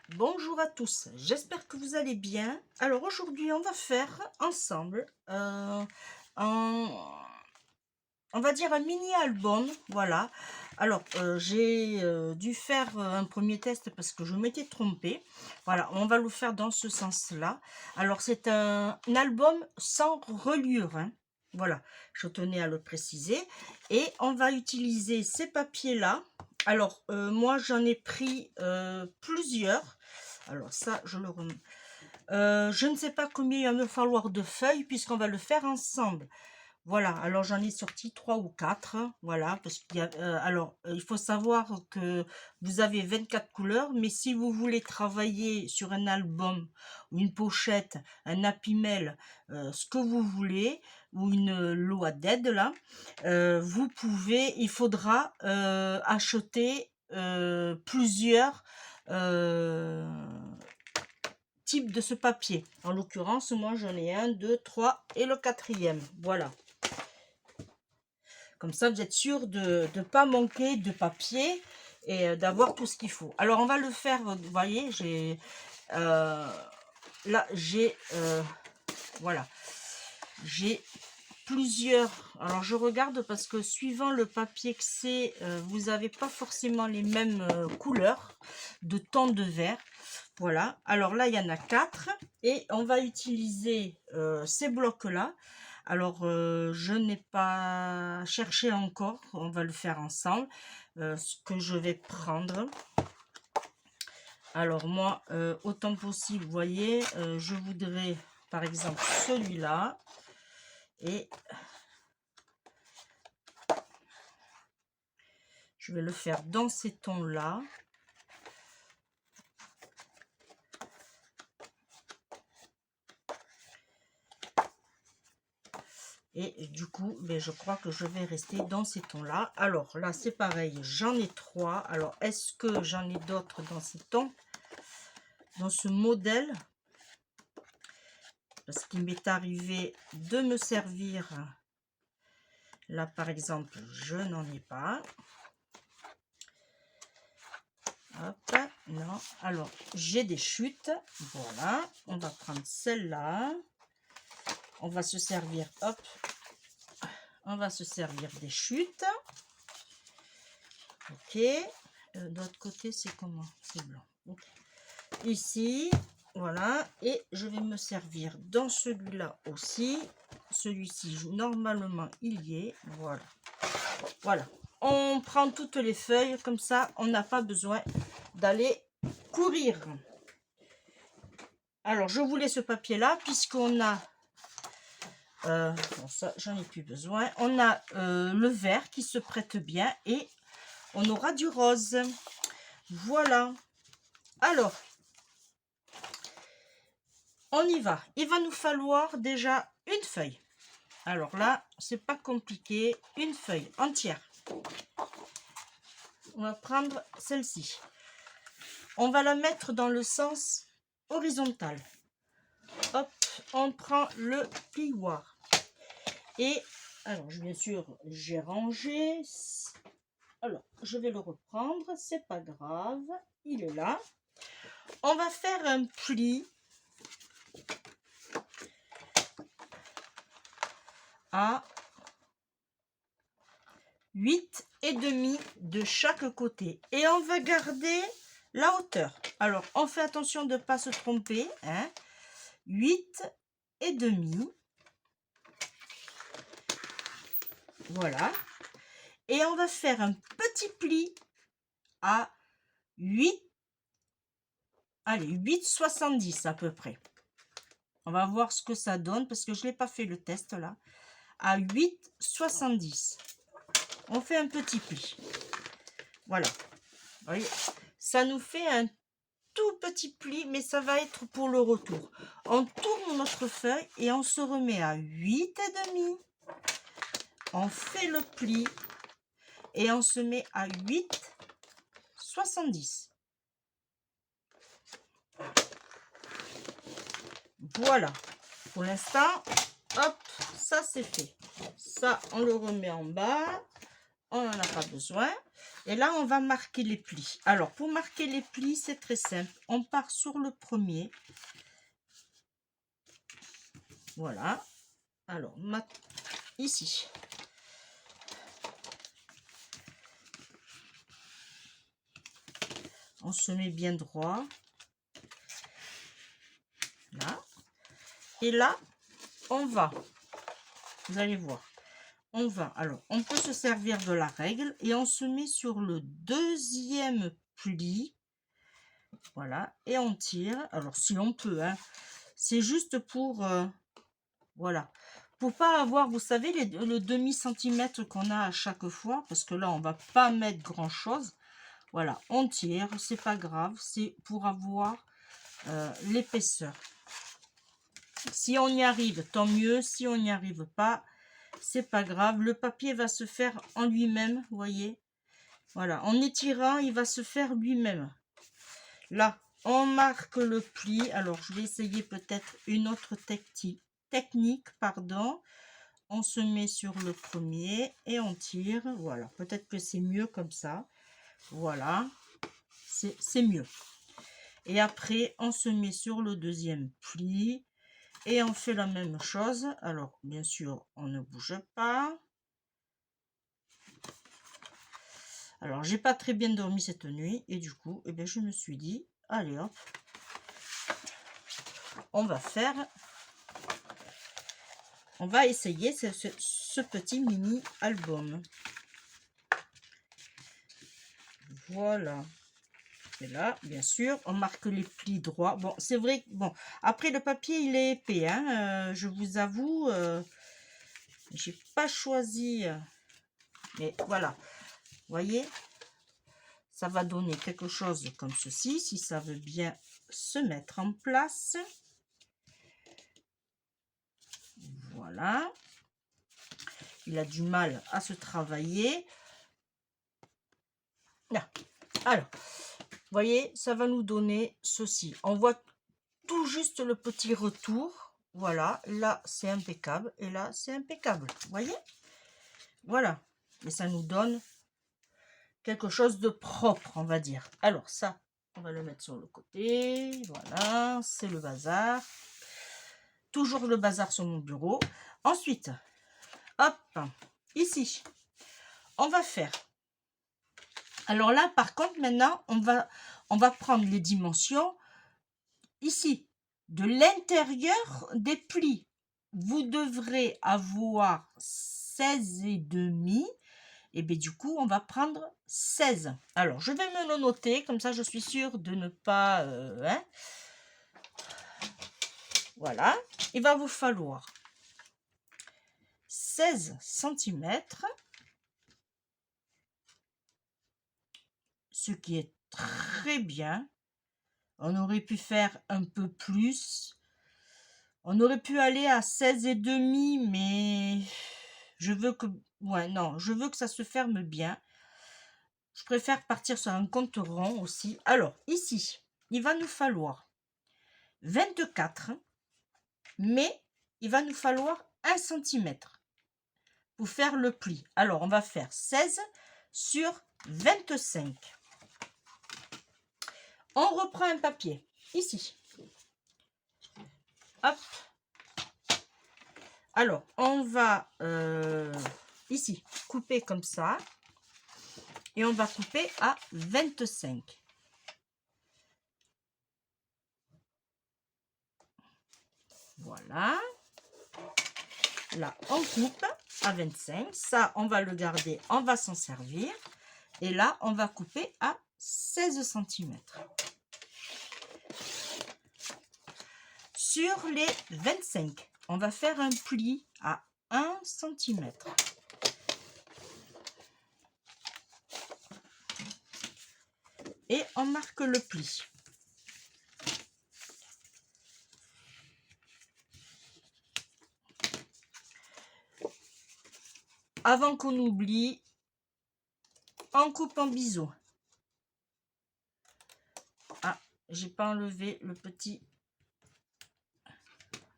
Bonjour à tous, j'espère que vous allez bien. Alors aujourd'hui, on va faire ensemble un, on va dire un mini-album, voilà. Alors j'ai dû faire un premier test parce que je m'étais trompée. Voilà, on va le faire dans ce sens-là. Alors c'est un album sans reliure, hein. Voilà, je tenais à le préciser. Et on va utiliser ces papiers-là. Alors moi j'en ai pris plusieurs. Alors ça, je le remets. Je ne sais pas combien il va me falloir de feuilles puisqu'on va le faire ensemble. Voilà, alors j'en ai sorti 3 ou 4, voilà, parce qu'il y a, il faut savoir que vous avez 24 couleurs, mais si vous voulez travailler sur un album ou une pochette, un happy mail, ce que vous voulez, ou une loi d'aide là, il faudra acheter plusieurs euh, types de ce papier. En l'occurrence, moi j'en ai un, deux, trois et le quatrième, voilà. Comme ça, vous êtes sûr de ne pas manquer de papier et d'avoir tout ce qu'il faut. Alors, on va le faire, vous voyez, là, voilà, j'ai plusieurs. Alors, je regarde parce que suivant le papier que c'est, vous n'avez pas forcément les mêmes couleurs de tons de vert. Voilà, alors là, il y en a 4 et on va utiliser ces blocs-là. Alors, je n'ai pas cherché encore, on va le faire ensemble, ce que je vais prendre. Alors moi, autant possible, vous voyez, je voudrais par exemple celui-là et je vais le faire dans ces tons-là. Et du coup, je crois que je vais rester dans ces tons-là. Alors là, c'est pareil, j'en ai 3. Alors, est-ce que j'en ai d'autres dans ces tons? Dans ce modèle? Parce qu'il m'est arrivé de me servir. Là, par exemple, je n'en ai pas. Hop, non. Alors, j'ai des chutes. Voilà, on va prendre celle-là. On va se servir, hop, on va se servir des chutes. Ok. De l'autre côté, c'est comment? C'est blanc. Okay. Ici, voilà. Et je vais me servir dans celui-là aussi. Celui-ci, normalement, il y est. Voilà. Voilà. On prend toutes les feuilles. Comme ça, on n'a pas besoin d'aller courir. Alors, je voulais ce papier-là, puisqu'on a... bon, ça, j'en ai plus besoin. On a le vert qui se prête bien et on aura du rose. Voilà. Alors, on y va. Il va nous falloir déjà une feuille. Alors là, c'est pas compliqué. Une feuille entière. On va prendre celle-ci. On va la mettre dans le sens horizontal. Hop, on prend le plioir. Et, alors, bien sûr, j'ai rangé. Alors, je vais le reprendre. C'est pas grave. Il est là. On va faire un pli à 8,5 de chaque côté. Et on va garder la hauteur. Alors, on fait attention de ne pas se tromper. Hein. 8,5. Voilà. Et on va faire un petit pli à 8,70 à peu près. On va voir ce que ça donne parce que je n'ai pas fait le test là. À 8,70. On fait un petit pli. Voilà. Vous voyez, ça nous fait un tout petit pli, mais ça va être pour le retour. On tourne notre feuille et on se remet à 8,5. On fait le pli et on se met à 8,70. Voilà. Pour l'instant, hop, ça c'est fait. Ça, on le remet en bas. On n'en a pas besoin. Et là, on va marquer les plis. Alors, pour marquer les plis, c'est très simple. On part sur le premier. Voilà. Alors, ici. On se met bien droit. Là. Et là, on va. Vous allez voir. On va. Alors, on peut se servir de la règle et on se met sur le deuxième pli. Voilà. Et on tire. Alors, si on peut, hein. C'est juste pour... voilà. Pour pas avoir, vous savez, le demi-centimètre qu'on a à chaque fois. Parce que là, on va pas mettre grand-chose. Voilà. On tire. C'est pas grave. C'est pour avoir l'épaisseur. Si on y arrive, tant mieux. Si on n'y arrive pas, c'est pas grave. Le papier va se faire en lui-même, vous voyez. Voilà, en étirant, il va se faire lui-même. Là, on marque le pli. Alors, je vais essayer peut-être une autre technique, pardon. On se met sur le premier et on tire. Voilà, peut-être que c'est mieux comme ça. Voilà, c'est mieux. Et après, on se met sur le deuxième pli. Et on fait la même chose. Alors, bien sûr, on ne bouge pas. Alors, j'ai pas très bien dormi cette nuit. Et du coup, eh bien, je me suis dit, allez hop, on va essayer ce petit mini album. Voilà. Et là, bien sûr, on marque les plis droits. Bon, c'est vrai que, bon, après le papier, il est épais, hein, je vous avoue, j'ai pas choisi, mais voilà, vous voyez, ça va donner quelque chose comme ceci, si ça veut bien se mettre en place. Voilà. Il a du mal à se travailler. Là. Alors, vous voyez, ça va nous donner ceci. On voit tout juste le petit retour. Voilà, là, c'est impeccable. Et là, c'est impeccable. Vous voyez? Voilà. Et ça nous donne quelque chose de propre, on va dire. Alors, ça, on va le mettre sur le côté. Voilà, c'est le bazar. Toujours le bazar sur mon bureau. Ensuite, hop, ici, on va faire. Alors là, par contre, maintenant, on va prendre les dimensions ici, de l'intérieur des plis. Vous devrez avoir 16,5. Et bien du coup, on va prendre 16. Alors, je vais me le noter, comme ça, je suis sûre de ne pas... hein. Voilà. Il va vous falloir 16 cm. Ce qui est très bien. On aurait pu faire un peu plus. On aurait pu aller à 16,5, mais je veux que... ouais, non, je veux que ça se ferme bien. Je préfère partir sur un compte rond aussi. Alors, ici, il va nous falloir 24, mais il va nous falloir 1 cm pour faire le pli. Alors, on va faire 16 sur 25. On reprend un papier, ici. Hop. Alors, on va ici couper comme ça. Et on va couper à 25. Voilà. Là, on coupe à 25. Ça, on va le garder, on va s'en servir. Et là, on va couper à 16 cm. Sur les 25, on va faire un pli à 1 cm. Et on marque le pli. Avant qu'on oublie, on coupe en biseau. Ah, j'ai pas enlevé le petit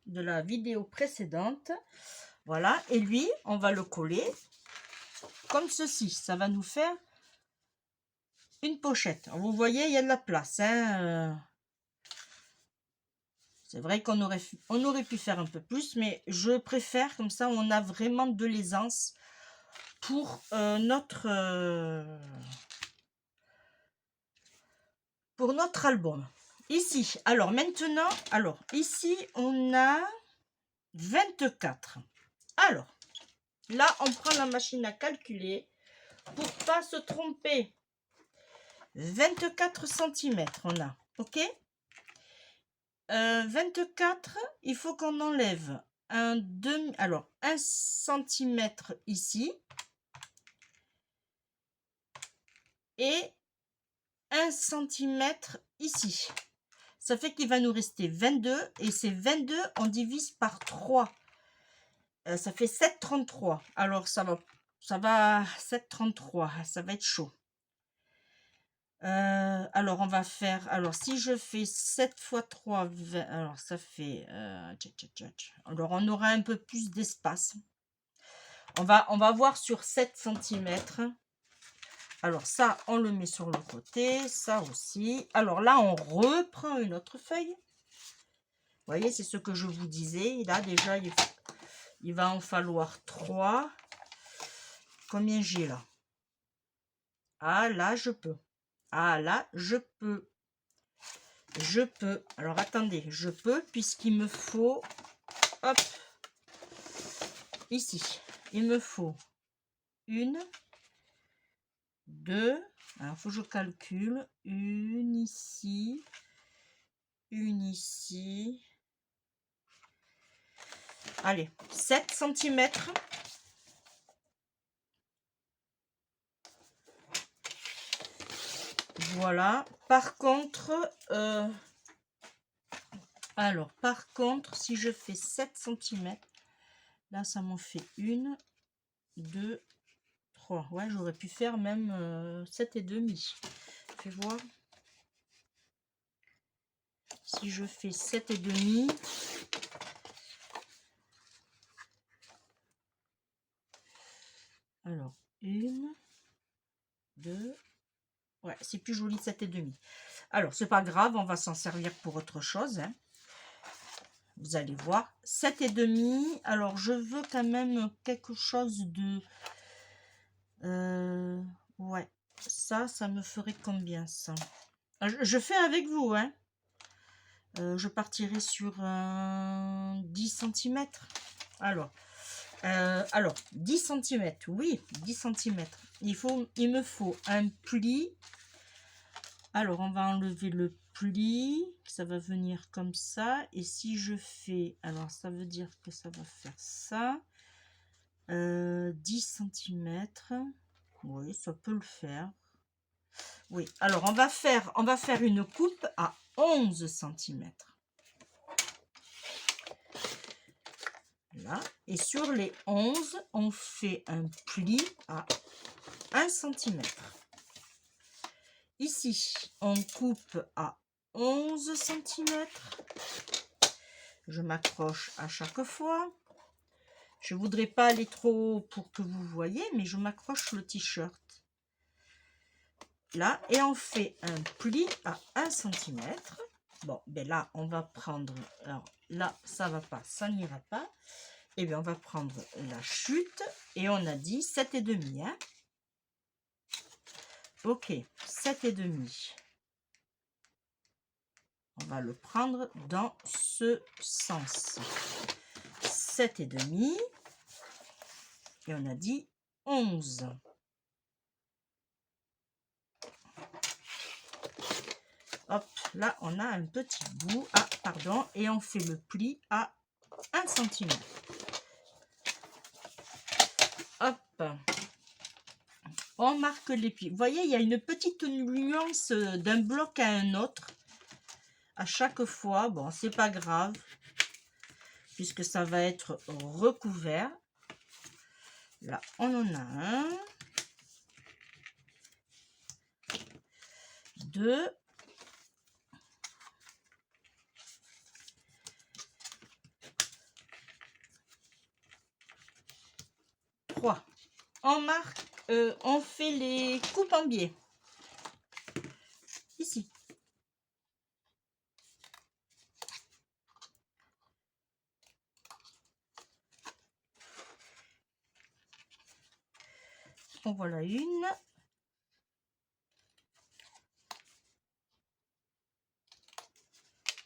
de la vidéo précédente. Voilà, et lui, on va le coller comme ceci. Ça va nous faire une pochette. Alors, vous voyez, il y a de la place, hein. C'est vrai on aurait pu faire un peu plus, mais je préfère comme ça, on a vraiment de l'aisance pour notre album. Ici, alors maintenant, alors ici, on a 24. Alors, là, on prend la machine à calculer pour pas se tromper. 24 centimètres, on a, ok. 24, il faut qu'on enlève un demi, alors 1 centimètre ici et 1 centimètre ici. Ça fait qu'il va nous rester 22 et ces 22, on divise par 3. Ça fait 7,33. Alors ça va 7,33, ça va être chaud. Alors on va faire, alors si je fais 7 fois 3, 20, alors ça fait, alors on aura un peu plus d'espace. On va voir sur 7 centimètres. Alors ça, on le met sur le côté, ça aussi. Alors là, on reprend une autre feuille. Vous voyez, c'est ce que je vous disais. Là, déjà, il va en falloir 3. Combien j'ai là? Ah, là, je peux. Ah, là, je peux. Je peux. Alors, attendez, je peux puisqu'il me faut... Hop. Ici. Il me faut 1, 2. Alors, il faut que je calcule. Une ici. Une ici. Allez, 7 centimètres. Voilà. Par contre, si je fais 7 centimètres, là, ça m'en fait 1, 2, 3. Ouais, j'aurais pu faire même 7 et demi. Fais voir. Si je fais 7 et demi, alors 1, 2, ouais, c'est plus joli 7 et demi. Alors, c'est pas grave, on va s'en servir pour autre chose, hein. Vous allez voir, 7 et demi. Alors, je veux quand même quelque chose de... ouais, ça me ferait combien, ça? Je fais avec vous, hein. Je partirai sur un 10 centimètres. Alors, 10 centimètres, oui, 10 centimètres. Il me faut un pli. Alors, on va enlever le pli. Ça va venir comme ça. Et si je fais... Alors, ça veut dire que ça va faire ça. 10 centimètres. Oui, ça peut le faire. Oui, alors on va faire une coupe à 11 centimètres. Là. Et sur les 11, on fait un pli à 1 centimètre. Ici, on coupe à 11 centimètres. Je m'accroche à chaque fois. Je ne voudrais pas aller trop haut pour que vous voyez, mais je m'accroche le t-shirt. Là, et on fait un pli à 1 centimètre. Bon, ben là, on va prendre... Alors là, ça va pas, ça n'ira pas. Et bien, on va prendre la chute. Et on a dit 7 et demi, hein. Ok, 7 et demi. On va le prendre dans ce sens. 7 et demi. Et on a dit 11. Hop, là, on a un petit bout. Ah, pardon. Et on fait le pli à 1 cm. Hop. On marque les plis. Vous voyez, il y a une petite nuance d'un bloc à un autre. À chaque fois. Bon, c'est pas grave. Puisque ça va être recouvert. Là, on en a un. 2. 3. On marque, on fait les coupes en biais. En voilà une.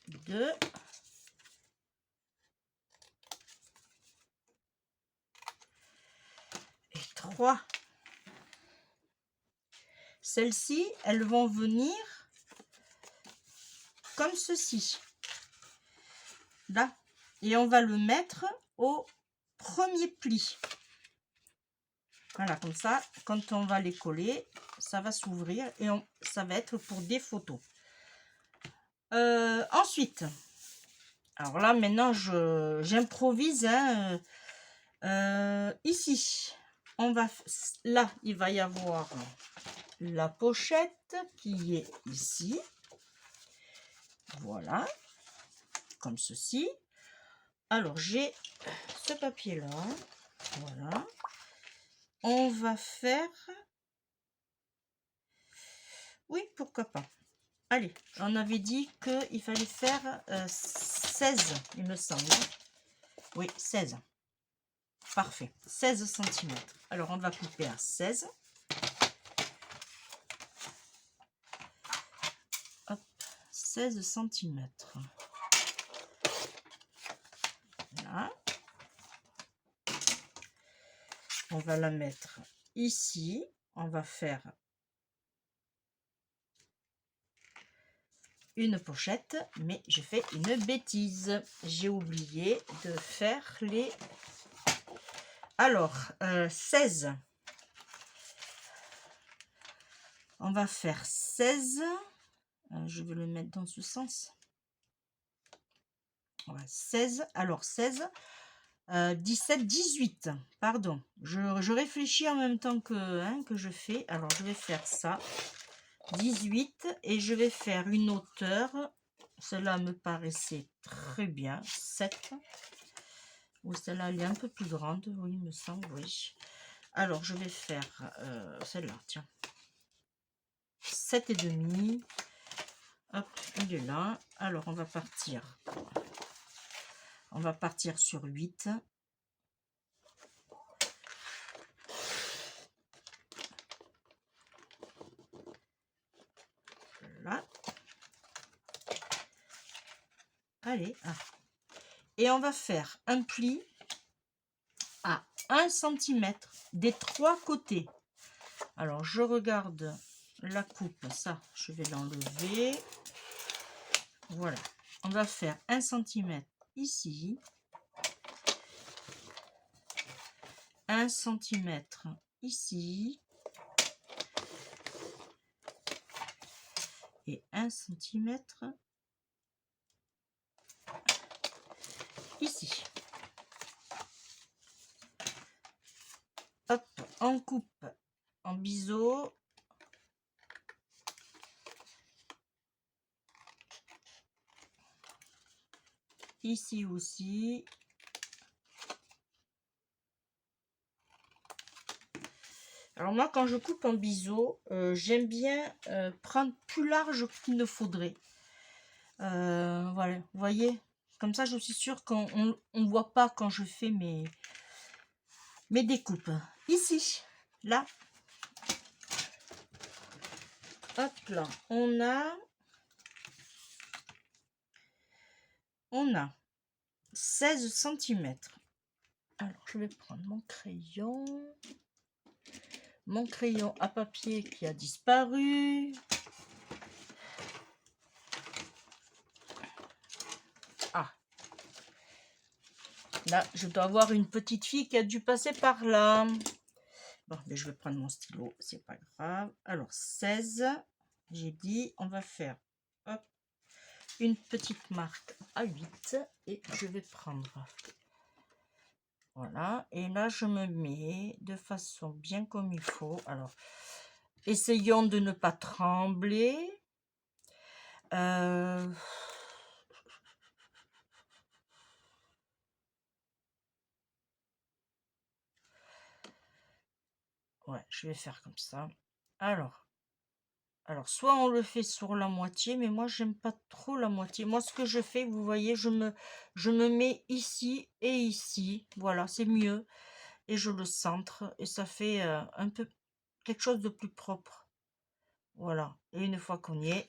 Deux. Et trois. Celles-ci, elles vont venir comme ceci. Là. Et on va le mettre au premier pli. Voilà, comme ça, quand on va les coller, ça va s'ouvrir et ça va être pour des photos. Ensuite, alors là, maintenant, j'improvise. Hein, ici, là, il va y avoir la pochette qui est ici. Voilà, comme ceci. Alors, j'ai ce papier-là. Voilà. On va faire... Oui, pourquoi pas. Allez, on avait dit qu'il fallait faire 16, il me semble. Oui, 16. Parfait. 16 cm. Alors, on va couper à 16. Hop, 16 cm. Là. On va la mettre ici. On va faire une pochette, mais j'ai fait une bêtise. J'ai oublié de faire les... Alors, 16. On va faire 16. Je vais le mettre dans ce sens. Ouais, 16. Alors, 16. 17, 18. Pardon. Je réfléchis en même temps que je fais. Alors, je vais faire ça. 18. Et je vais faire une hauteur. Celle-là me paraissait très bien. 7. Ou celle-là, elle est un peu plus grande. Oui, il me semble, oui. Alors, je vais faire celle-là, tiens. 7 et demi. Hop, il est là. Alors, on va partir. On va partir sur 8. Là. Allez. Ah. Et on va faire un pli à 1 cm des 3 côtés. Alors, je regarde la coupe. Ça, je vais l'enlever. Voilà. On va faire 1 cm ici. 1 cm ici. Et 1 cm ici. Hop, on coupe en biseau. Ici aussi. Alors moi, quand je coupe en biseau, j'aime bien prendre plus large qu'il ne faudrait. Voilà, vous voyez, comme ça, je suis sûre qu'on ne voit pas quand je fais mes découpes. Ici, là, hop là, on a 16 cm. Alors, je vais prendre mon crayon. Mon crayon à papier qui a disparu. Ah. Là, je dois avoir une petite fille qui a dû passer par là. Bon, mais je vais prendre mon stylo, c'est pas grave. Alors, 16, j'ai dit, on va faire hop, une petite marque à 8 et je vais prendre... Voilà, et là, je me mets de façon bien comme il faut. Alors, essayons de ne pas trembler. Ouais, je vais faire comme ça. Alors, soit on le fait sur la moitié, mais moi, j'aime pas trop la moitié. Moi, ce que je fais, vous voyez, je me mets ici et ici. Voilà, c'est mieux. Et je le centre. Et ça fait un peu... quelque chose de plus propre. Voilà. Et une fois qu'on y est,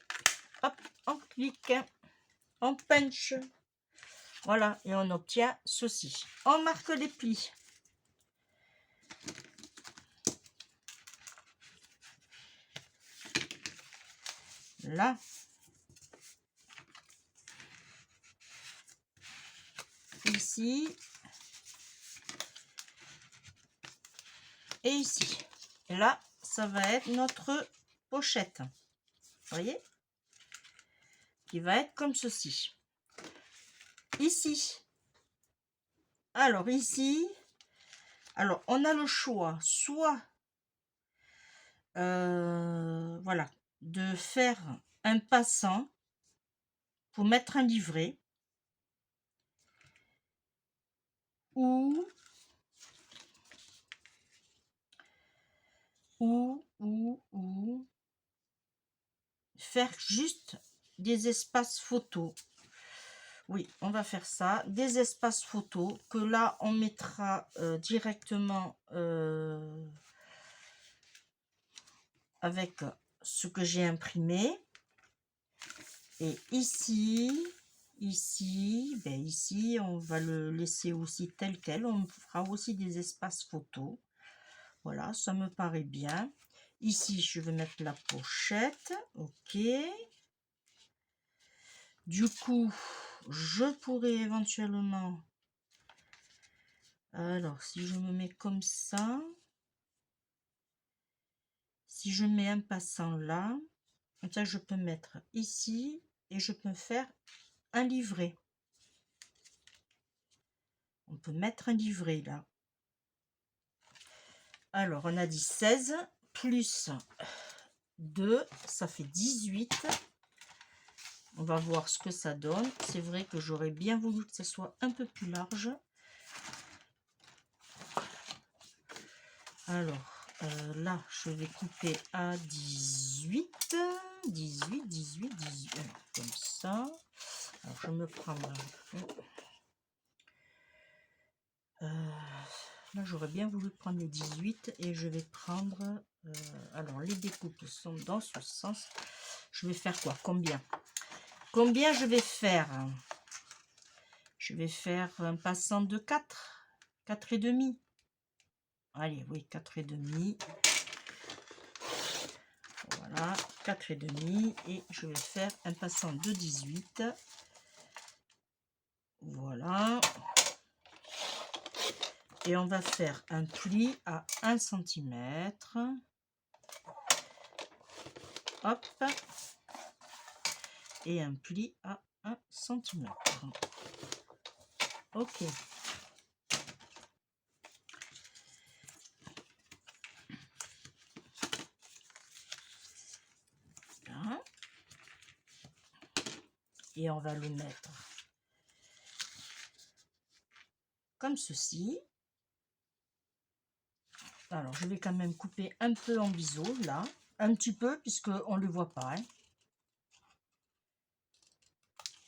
hop, on clique, on punch. Voilà, et on obtient ceci. On marque les plis. Là. Ici. Et ici. Et là, ça va être notre pochette. Vous voyez? Qui va être comme ceci. Ici. Alors, ici. Alors, on a le choix. Soit, voilà, de faire un passant pour mettre un livret. Ou faire juste des espaces photos. Oui, on va faire ça, des espaces photos que là on mettra directement avec ce que j'ai imprimé. Et ici, ben ici on va le laisser aussi tel quel. On fera aussi des espaces photos. Voilà, ça me paraît bien. Ici, je vais mettre la pochette. Ok. Du coup, je pourrais éventuellement... Alors, si je me mets comme ça, si je mets un passant là, comme ça, je peux mettre ici et je peux faire un livret. On peut mettre un livret là. Alors, on a dit 16 plus 2, ça fait 18. On va voir ce que ça donne. C'est vrai que j'aurais bien voulu que ce soit un peu plus large. Alors, là, je vais couper à 18. 18. Comme ça. Alors, je me prends... là, j'aurais bien voulu prendre les 18 et je vais prendre... alors, les découpes sont dans ce sens. Je vais faire quoi? Combien je vais faire? Je vais faire un passant de 4. 4 et demi. Allez, oui, 4 et demi. Voilà, 4 et demi. Et je vais faire un passant de 18. Voilà. Et on va faire un pli à 1 cm. Hop. Et un pli à 1 cm. Ok. Là. Et on va le mettre comme ceci. Alors, je vais quand même couper un peu en biseau, là. Un petit peu, puisqu'on ne le voit pas. Hein.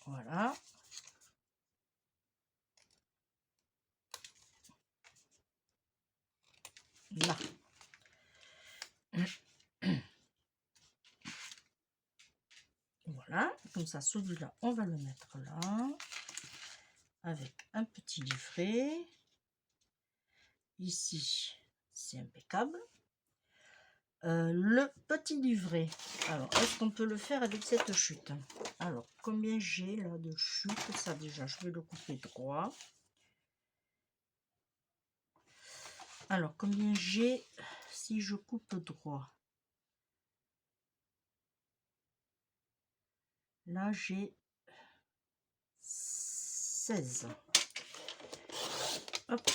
Voilà. Là. Voilà. Comme ça, celui-là, on va le mettre là. Avec un petit livret. Ici, c'est impeccable. Le petit livret. Alors, est-ce qu'on peut le faire avec cette chute? Alors, combien j'ai là de chute? Ça, déjà, je vais le couper droit. Alors, combien j'ai si je coupe droit? Là, j'ai 16. Hop.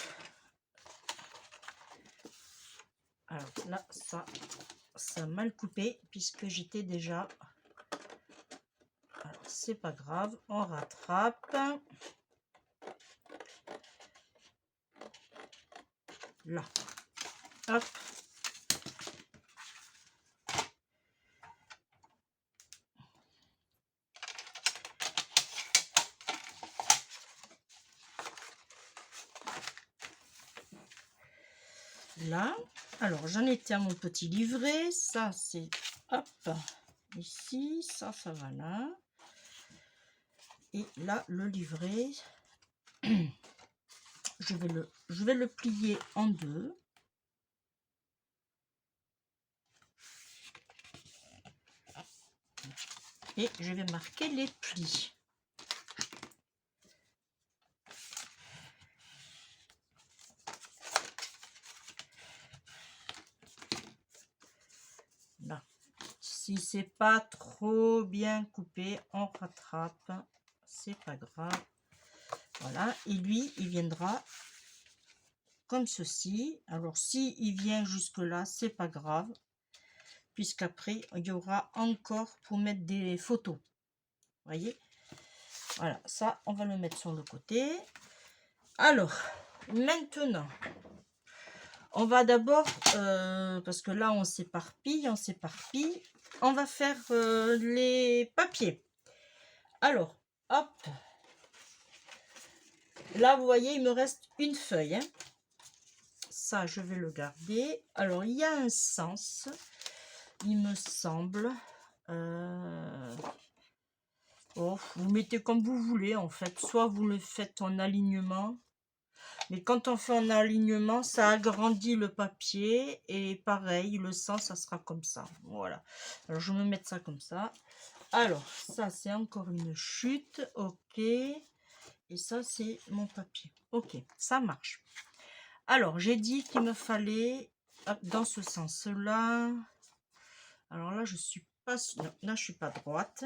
Alors là, ça a mal coupé puisque j'étais déjà... Alors, c'est pas grave, on rattrape. Là. Hop. Là. Alors, j'en étais à mon petit livret. Ça, c'est, hop, ici. Ça va là. Et là, le livret, je vais le plier en deux. Et je vais marquer les plis. Là. Si c'est pas trop bien coupé, on rattrape. C'est pas grave. Voilà. Et lui, il viendra comme ceci. Alors, si il vient jusque là, c'est pas grave. Puisqu'après, il y aura encore pour mettre des photos. Voyez, voilà, ça, on va le mettre sur le côté. Alors, maintenant, on va d'abord, parce que là, on s'éparpille, on va faire les papiers. Alors, hop, là, vous voyez, il me reste une feuille. Hein. Ça, je vais le garder. Alors, il y a un sens, il me semble. Oh, vous mettez comme vous voulez, en fait. Soit vous le faites en alignement. Mais quand on fait en alignement, ça agrandit le papier. Et pareil, le sens, ça sera comme ça. Voilà. Alors, je vais me mettre ça comme ça. Alors, ça, c'est encore une chute. OK. Et ça, c'est mon papier. OK, ça marche. Alors, j'ai dit qu'il me fallait, hop, dans ce sens-là. Alors là, je suis pas... Non, là, je suis pas droite.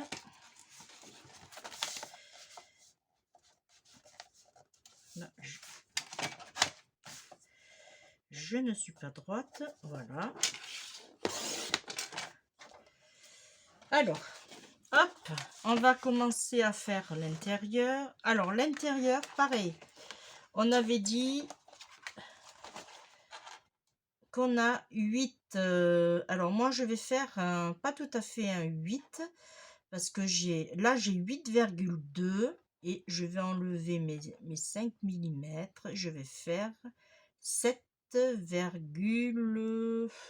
Là, je ne suis pas droite. Voilà. Alors, hop, on va commencer à faire l'intérieur. Alors, l'intérieur, pareil. On avait dit qu'on a 8. Alors, moi, je vais faire pas tout à fait un 8. Parce que là, j'ai 8,2. Et je vais enlever mes 5 mm. Je vais faire 7,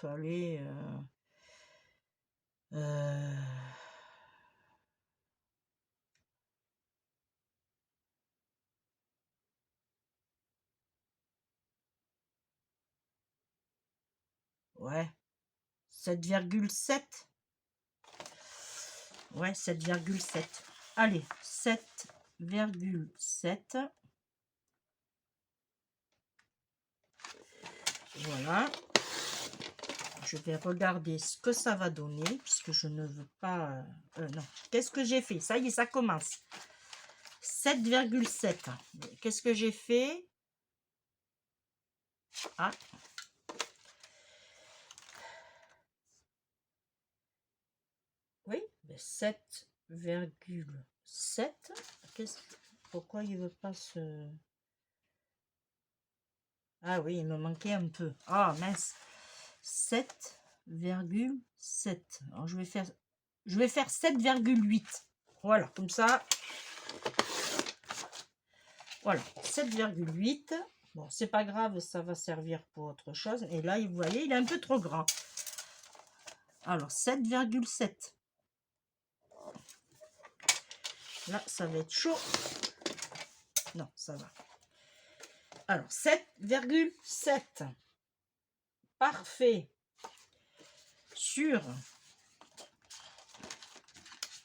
allez... ouais, 7,7. Ouais, 7,7. Allez, 7,7. Voilà. Je vais regarder ce que ça va donner, puisque je ne veux pas... non. Qu'est-ce que j'ai fait? Ça y est, ça commence. 7,7. Qu'est-ce que j'ai fait? Ah. Oui, 7,7. Pourquoi il ne veut pas se... Ah oui, il me manquait un peu. Ah mince. 7,7. Alors je vais faire 7,8. Voilà, comme ça. Voilà, 7,8. Bon, c'est pas grave, ça va servir pour autre chose. Et là, vous voyez, il est un peu trop grand. Alors, 7,7. Là, ça va être chaud. Non, ça va. Alors, 7,7. Parfait. Sur.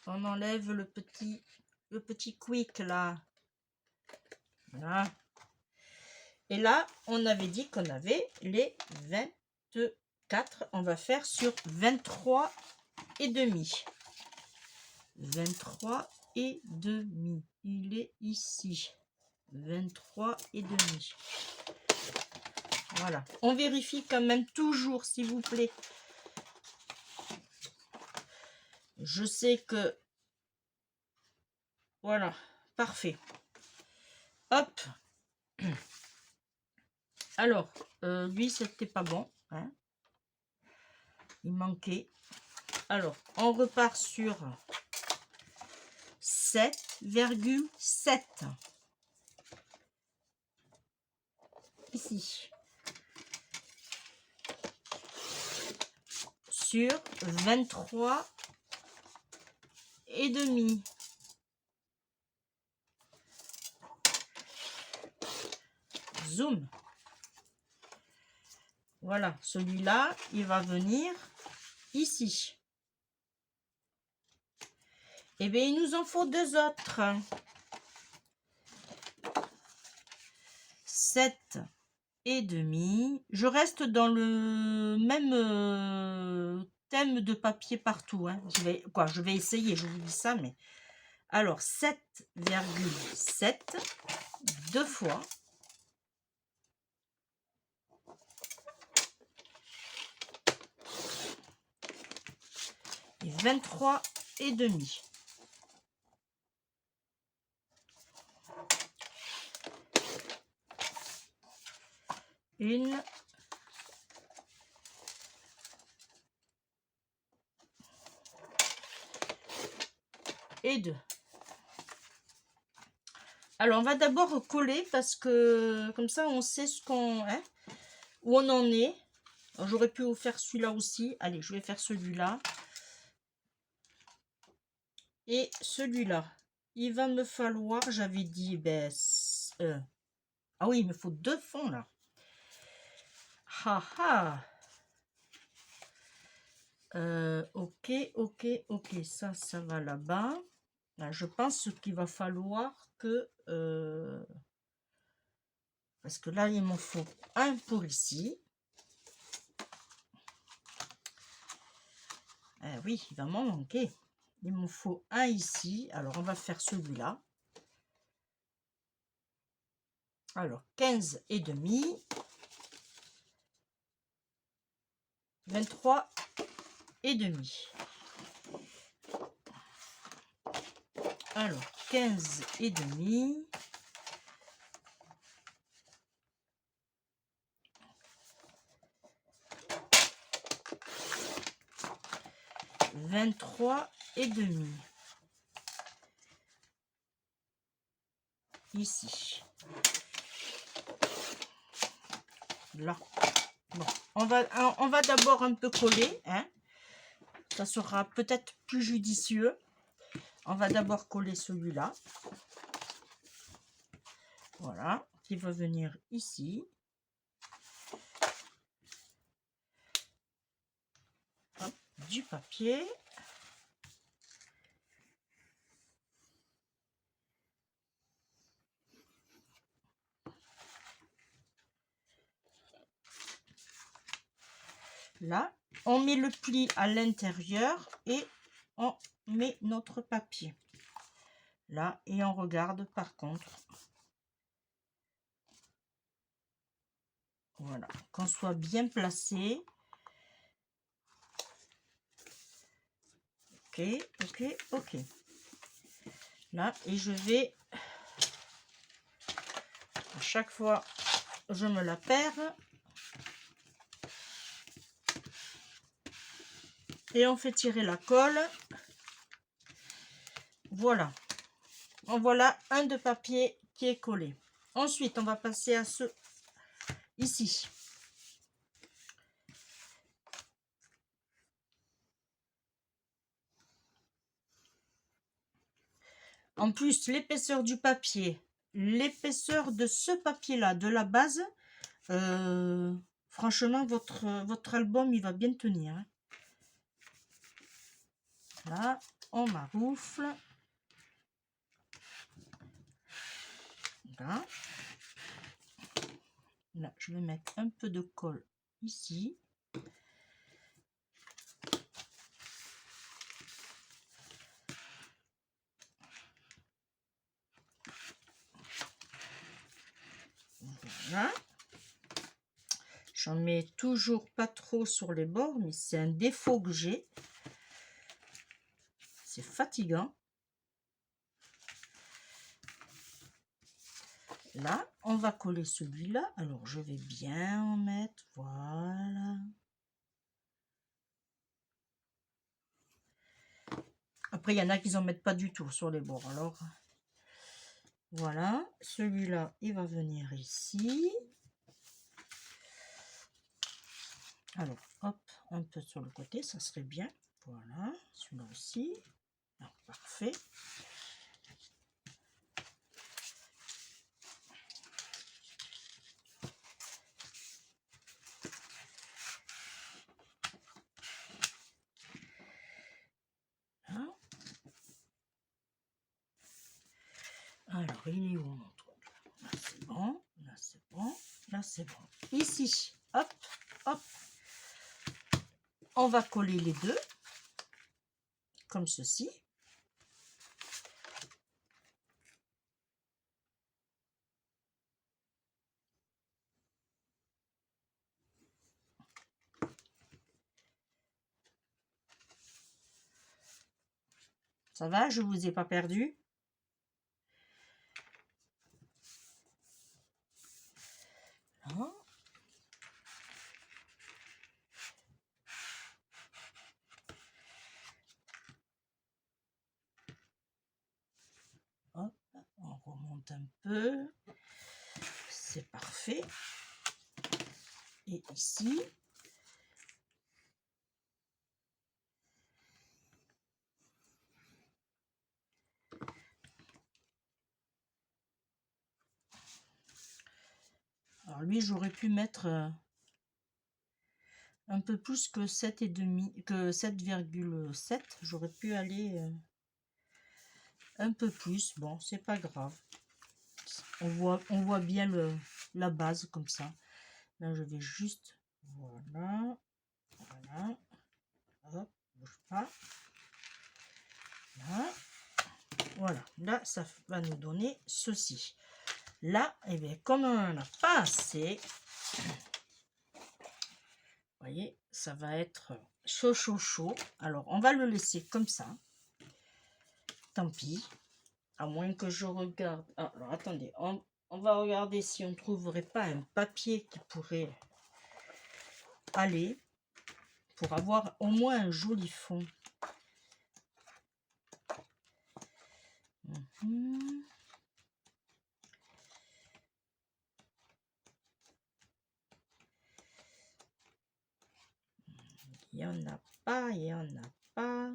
On enlève le petit quick là. Voilà. Et là, on avait dit qu'on avait les 24. On va faire sur 23 et demi. 23 et demi. Il est ici. 23 et demi. Voilà. On vérifie quand même toujours, s'il vous plaît. Je sais que... Voilà. Parfait. Hop. Alors, lui, c'était pas bon. Hein. Il manquait. Alors, on repart sur 7,7. Ici. sur 23 et demi. Zoom. Voilà, celui-là, il va venir ici. Et bien, il nous en faut deux autres. 7 et demi. Je reste dans le même thème de papier partout. Hein. Je vais essayer, je vous dis ça, mais... Alors, 7,7 deux fois. Et 23 et demi. Une. Et deux. Alors, on va d'abord coller parce que comme ça, on sait ce qu'on, hein, où on en est. J'aurais pu vous faire celui-là aussi. Allez, je vais faire celui-là. Et celui-là. Il va me falloir, j'avais dit, ben, ah oui, il me faut deux fonds là. Ah ah. Ok, ça va là-bas. Là, je pense qu'il va falloir que... parce que là, il m'en faut un pour ici. Oui, il va m'en manquer. Il m'en faut un ici. Alors, on va faire celui-là. Alors, 15 et demi. 23 et demi. Alors, 15 et demi. 23 et demi. Ici. Là. Bon, on va d'abord un peu coller, hein. Ça sera peut-être plus judicieux. On va d'abord coller celui-là. Voilà, qui va venir ici. Hop, du papier. Là, on met le pli à l'intérieur et on met notre papier. Là, et on regarde par contre. Voilà, qu'on soit bien placé. Ok. Là, et je vais, à chaque fois, je me la perds. Et on fait tirer la colle. Voilà. En voilà un de papier qui est collé. Ensuite, on va passer à ce ici. En plus, l'épaisseur du papier, l'épaisseur de ce papier-là, de la base, franchement, votre album, il va bien tenir. Hein. Là, on maroufle. Là. Là, je vais mettre un peu de colle ici. Voilà. J'en mets toujours pas trop sur les bords, mais c'est un défaut que j'ai. C'est fatigant. Là, on va coller celui-là. Alors, je vais bien en mettre. Voilà. Après, il y en a qui n'en mettent pas du tout sur les bords. Alors, voilà. Celui-là, il va venir ici. Alors, hop, un peu sur le côté, ça serait bien. Voilà, celui-là aussi. Ah, parfait. Là. Alors, il est où mon truc? Là, c'est bon. Là, c'est bon. Là, c'est bon. Ici, hop, hop. On va coller les deux. Comme ceci. Ça va, je vous ai pas perdu? Là. Hop, on remonte un peu. C'est parfait. Et ici. Alors lui, j'aurais pu mettre un peu plus que 7,5, que 7,7. J'aurais pu aller un peu plus. Bon, c'est pas grave. On voit bien la base comme ça. Là, je vais juste... Voilà. Voilà. Hop, bouge pas. Là. Voilà. Là, ça va nous donner ceci. Là, eh bien, comme on n'en a pas assez, vous voyez, ça va être chaud, chaud, chaud. Alors, on va le laisser comme ça. Tant pis. À moins que je regarde... Ah, alors, attendez. On va regarder si on ne trouverait pas un papier qui pourrait aller pour avoir au moins un joli fond. Il n'y en a pas, il n'y en a pas.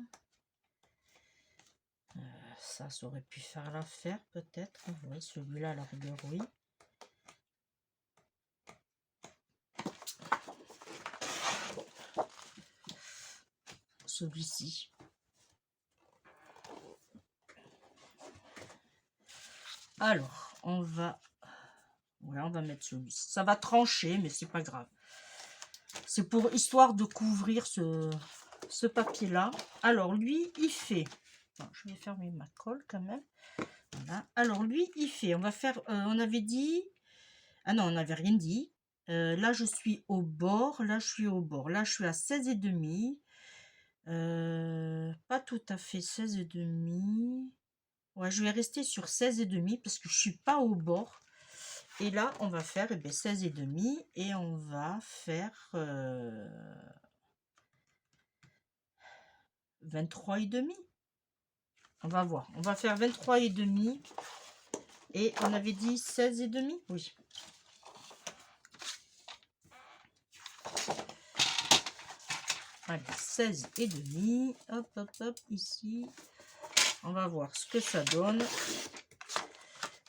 Ça aurait pu faire l'affaire peut-être. Oui, celui-là, à la rigueur, oui. Celui-ci. Alors, on va... Ouais, on va mettre celui-ci. Ça va trancher, mais c'est pas grave. C'est pour histoire de couvrir ce papier-là. Alors, lui, il fait... Bon, je vais fermer ma colle quand même. Voilà. Alors, lui, il fait... On va faire... on avait dit... Ah non, on n'avait rien dit. Là, je suis au bord. Là, je suis au bord. Là, je suis à 16,5. Pas tout à fait 16,5. Ouais, je vais rester sur 16,5 parce que je suis pas au bord. Et là, on va faire 16,5 et on va faire 23,5. On va voir. On va faire 23,5 et on avait dit 16,5. Oui. Allez, 16,5. Hop, hop, hop, ici. On va voir ce que ça donne.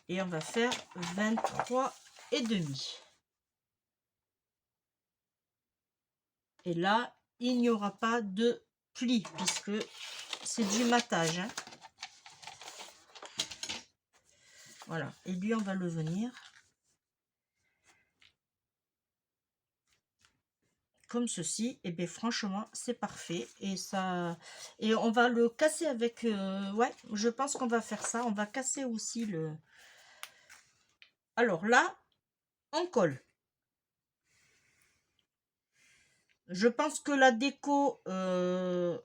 Et on va faire 23,5. Et là, il n'y aura pas de pli puisque c'est du matage. Hein. Voilà. Et lui, on va le venir comme ceci. Et bien franchement, c'est parfait. Et ça, et on va le casser avec... ouais, je pense qu'on va faire ça. On va casser aussi le... Alors là, on colle. Je pense que la déco, on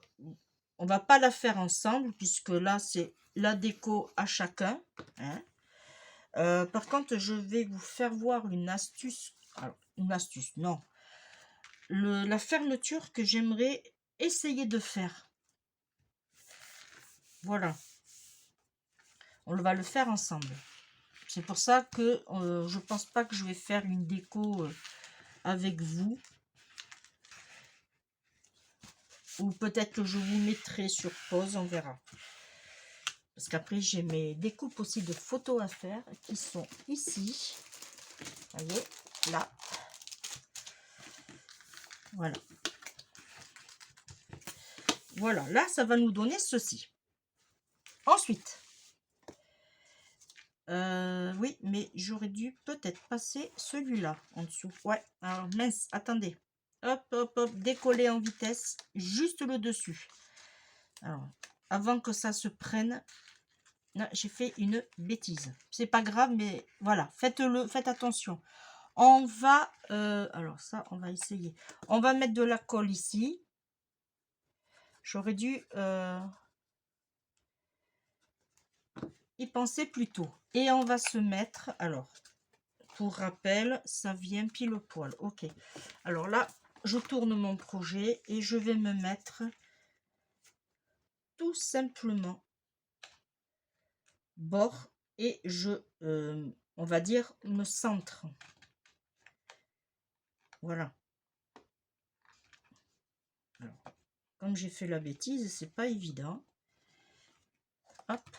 va pas la faire ensemble puisque là, c'est la déco à chacun. Hein. Par contre, je vais vous faire voir une astuce. Alors, une astuce, non. La fermeture que j'aimerais essayer de faire. Voilà. On va le faire ensemble. C'est pour ça que je pense pas que je vais faire une déco avec vous. Ou peut-être que je vous mettrai sur pause, on verra. Parce qu'après, j'ai mes découpes aussi de photos à faire qui sont ici. Vous voyez, là. Voilà. Voilà, là, ça va nous donner ceci. Ensuite, oui, mais j'aurais dû peut-être passer celui-là en dessous. Ouais, alors mince, attendez. Hop, hop, hop, décoller en vitesse, juste le dessus. Alors, avant que ça se prenne, j'ai fait une bêtise. C'est pas grave, mais voilà, faites-le, faites attention. On va, alors ça, on va essayer. On va mettre de la colle ici. J'aurais dû y penser plus tôt. Et on va se mettre, alors, pour rappel, ça vient pile au poil. Ok. Alors là, je tourne mon projet et je vais me mettre tout simplement bord et je, on va dire, me centre. Voilà. Alors, comme j'ai fait la bêtise, c'est pas évident. Hop.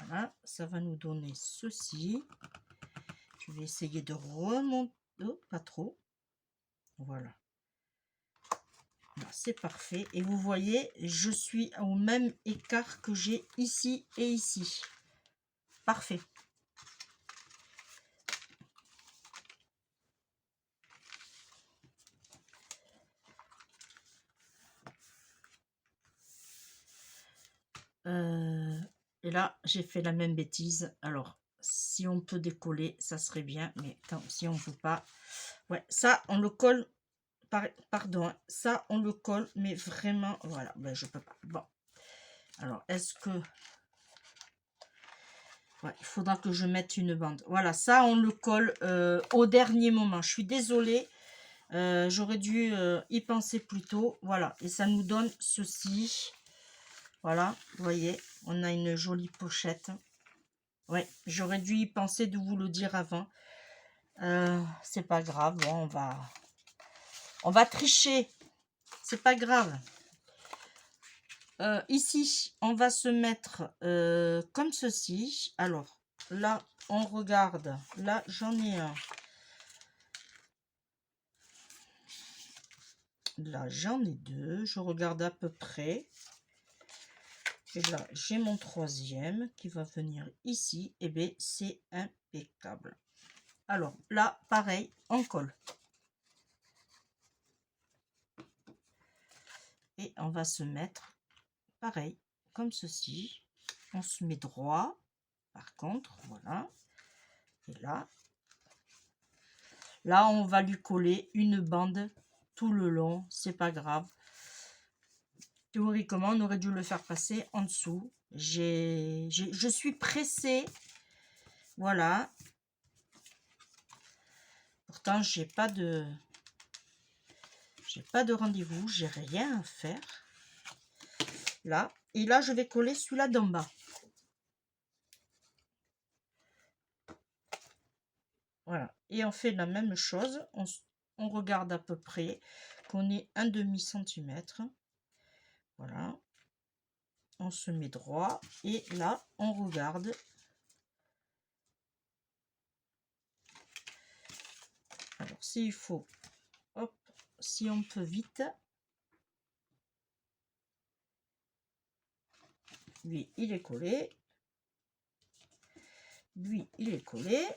Voilà, ça va nous donner ceci. Je vais essayer de remonter, oh, pas trop. Voilà. C'est parfait. Et vous voyez, je suis au même écart que j'ai ici et ici. Parfait. Et là, j'ai fait la même bêtise. Alors, si on peut décoller, ça serait bien. Mais si on ne veut pas... Ouais, ça, on le colle... Pardon, hein, ça, on le colle. Mais vraiment, voilà. Ben, je peux pas. Bon. Alors, est-ce que... Ouais, il faudra que je mette une bande. Voilà, ça, on le colle au dernier moment. Je suis désolée. J'aurais dû y penser plus tôt. Voilà, et ça nous donne ceci. Voilà, vous voyez, on a une jolie pochette. Ouais, j'aurais dû y penser de vous le dire avant. C'est pas grave, bon, on va tricher. C'est pas grave. Ici, on va se mettre comme ceci. Alors, là, on regarde. Là, j'en ai un. Là, j'en ai deux. Je regarde à peu près. Et là, j'ai mon troisième qui va venir ici. Et bien, c'est impeccable. Alors, là, pareil, on colle. Et on va se mettre, pareil, comme ceci. On se met droit, par contre, voilà. Et là, on va lui coller une bande tout le long. C'est pas grave. Théoriquement, on aurait dû le faire passer en dessous. Je suis pressée. Voilà. Pourtant, j'ai pas de rendez-vous. J'ai rien à faire. Là. Et là, je vais coller celui-là d'en bas. Voilà. Et on fait la même chose. On regarde à peu près qu'on est 1/2 cm. Voilà. On se met droit. Et là, on regarde. Alors, s'il faut, hop, si on peut vite. Lui, il est collé. Lui, il est collé.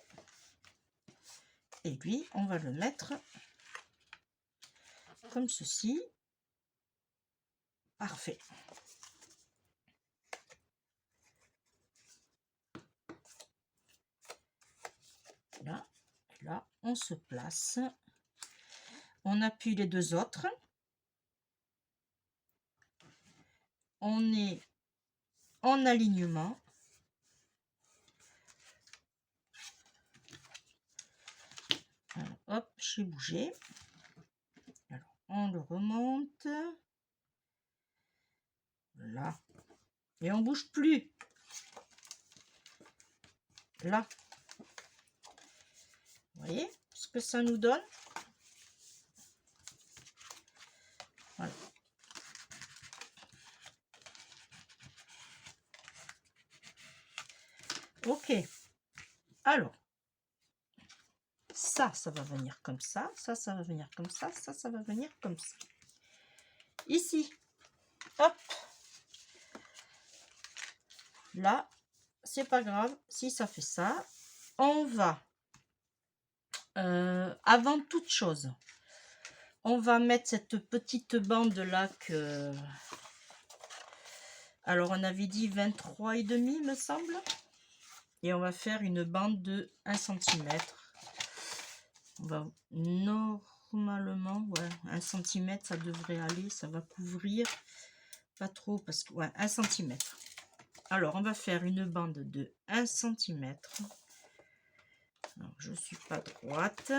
Et lui, on va le mettre comme ceci. Parfait. Là, là, on se place. On appuie les deux autres. On est en alignement. Alors, hop, j'ai bougé. Alors, on le remonte. Là. Et on bouge plus. Là. Vous voyez ce que ça nous donne? Voilà. Ok. Alors, ça va venir comme ça va venir comme ça va venir comme ça. Ici, hop, là, c'est pas grave si ça fait ça. On va, avant toute chose, on va mettre cette petite bande là que... Alors, on avait dit 23,5, me semble. Et on va faire une bande de 1 cm. On va normalement, ouais, 1 cm, ça devrait aller. Ça va couvrir. Pas trop, parce que, ouais, 1 cm. Alors, on va faire une bande de 1 cm. Alors, je suis pas droite.